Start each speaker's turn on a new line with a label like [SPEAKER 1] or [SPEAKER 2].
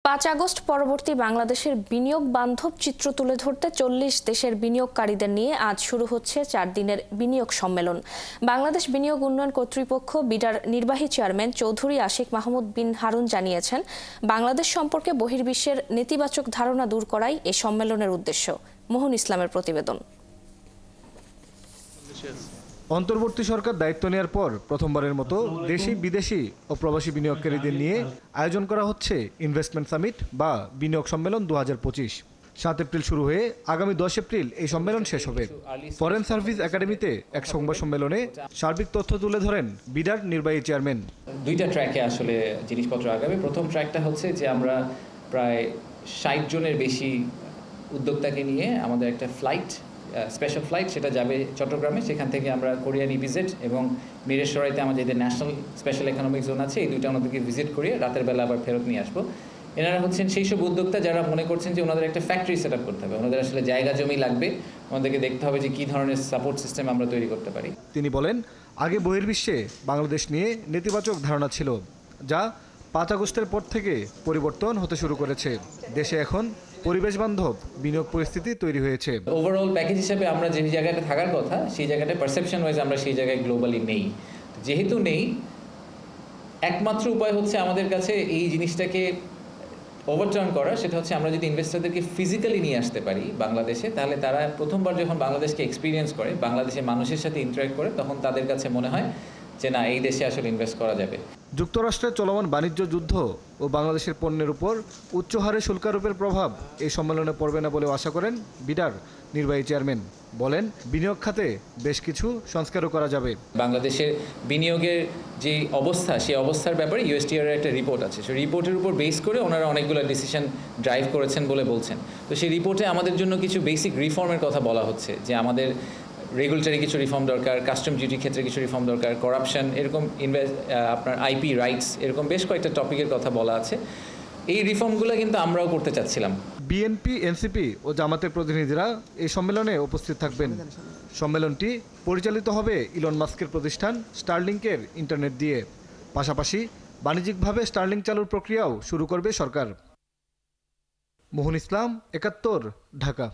[SPEAKER 1] 5 August পরবর্তী বাংলাদেশের বিনিয়োগ বান্ধব চিত্র তুলে ধরতে 40 দেশের বিনিয়োগকারীদের নিয়ে আজ শুরু হচ্ছে 4 দিনের বিনিয়োগ সম্মেলন। বাংলাদেশ বিনিয়োগ উন্নয়ন কর্তৃপক্ষ বিডার নির্বাহী চেয়ারম্যান চৌধুরী আশিক মাহমুদ বিন হারুন জানিয়েছেন, বাংলাদেশ সম্পর্কে বহির্বিশ্বের নেতিবাচক ধারণা দূর করাই এই সম্মেলনের উদ্দেশ্য। মোহন ইসলামের প্রতিবেদন।
[SPEAKER 2] অন্তর্বর্তী সরকার দায়িত্ব নেওয়ার পর প্রথমবারের মতো দেশি বিদেশি ও প্রবাসী বিনিয়োগকারীদের নিয়ে আয়োজন করা হচ্ছে ইনভেস্টমেন্ট সামিট বা বিনিয়োগ সম্মেলন 2025। 7 এপ্রিল শুরু হয়ে আগামী 10 এপ্রিল এই সম্মেলন শেষ হবে। ফরেন সার্ভিস একাডেমিতে এক সংবাদ সম্মেলনে সার্বিক তথ্য তুলে ধরেন বিডার নির্বাহী চেয়ারম্যান।
[SPEAKER 3] দুইটা ট্র্যাকে আসলে জিনিসপত্র আগাবে। প্রথম ট্র্যাকটা হচ্ছে যে আমরা প্রায় 60 জনের বেশি উদ্যোক্তাকে নিয়ে আমাদের একটা স্পেশাল ফ্লাইট সেটা যাবে চট্টগ্রামে। সেখান থেকে আমরা কোরিয়ান ইপিজেড এবং মিরেশ্বরাইতে আমাদের যে ন্যাশনাল স্পেশাল ইকোনমিক জোন আছে, এই দুইটা আমাদেরকে ভিজিট করিয়ে রাতের বেলা আবার ফেরত নিয়ে আসবো। এনারা হচ্ছেন সেই সব উদ্যোক্তা যারা মনে করছেন যে ওনাদের একটা ফ্যাক্টরি সেট আপ করতে হবে, ওনাদের আসলে জায়গা জমি লাগবে, ওনাদেরকে দেখতে হবে যে কী ধরনের সাপোর্ট সিস্টেম আমরা তৈরি করতে পারি।
[SPEAKER 2] তিনি বলেন, আগে বহির্বিশ্বে বাংলাদেশ নিয়ে নেতিবাচক ধারণা ছিল, যা 5 আগস্টের পর থেকে পরিবর্তন হতে শুরু করেছে। দেশে এখন পরিবেশ বান্ধব বিনিয়োগ পরিস্থিতি তৈরি হয়েছে।
[SPEAKER 3] ওভারঅল প্যাকেজ হিসেবে আমরা যে জায়গাটা থাকার কথা সেই জায়গাটা পারসেপশন ওয়াইজ আমরা সেই জায়গায় গ্লোবালি নেই। যেহেতু নেই, একমাত্র উপায় হচ্ছে আমাদের কাছে এই জিনিসটাকে ওভারটার্ন করা। সেটা হচ্ছে আমরা যদি ইনভেস্টরদেরকে ফিজিক্যালি নিয়ে আসতে পারি বাংলাদেশে, তাহলে তারা প্রথমবার যখন বাংলাদেশকে এক্সপিরিয়েন্স করে, বাংলাদেশের মানুষের সাথে ইন্টারাক্ট করে, তখন তাদের কাছে মনে হয় যে না, এই দেশে আসলে ইনভেস্ট করা যাবে।
[SPEAKER 2] যুক্তরাষ্ট্রের চলমান বাণিজ্য যুদ্ধ ও বাংলাদেশের পণ্যের উপর উচ্চ হারে শুল্কারোপের প্রভাব এই সম্মেলনে পড়বে না বলেও আশা করেন বিডার নির্বাহী চেয়ারম্যান। বলেন, বিনিয়োগ খাতে বেশ কিছু সংস্কারও করা যাবে।
[SPEAKER 3] বাংলাদেশের বিনিয়োগের যে অবস্থা, সেই অবস্থার ব্যাপারে ইউএসটিআর এর একটা রিপোর্ট আছে। সেই রিপোর্টের উপর বেস করে ওনারা অনেকগুলো ডিসিশন ড্রাইভ করেছেন বলে বলছেন। তো সেই রিপোর্টে আমাদের জন্য কিছু বেসিক রিফর্মের কথা বলা হচ্ছে, যে আমাদের রেগুলেটরি কিছু রিফর্ম দরকার, কাস্টম ডিউটির ক্ষেত্রে কিছু রিফর্ম দরকার, করাপশন, এরকম আপনার আইপি রাইটস, এরকম বেশ কয়েকটা টপিকের কথা বলা আছে। এই রিফর্মগুলো কিন্তু আমরাও করতে চাচ্ছিলাম।
[SPEAKER 2] বিএনপি, এনসিপি ও জামাতের প্রতিনিধিরা এই সম্মেলনে উপস্থিত থাকবেন। সম্মেলনটি পরিচালিত হবে ইলন মাস্কের প্রতিষ্ঠান স্টারলিংকের ইন্টারনেট দিয়ে। পাশাপাশি বাণিজ্যিকভাবে স্টারলিংক চালুর প্রক্রিয়াও শুরু করবে সরকার। মোহন ইসলাম, 71, ঢাকা।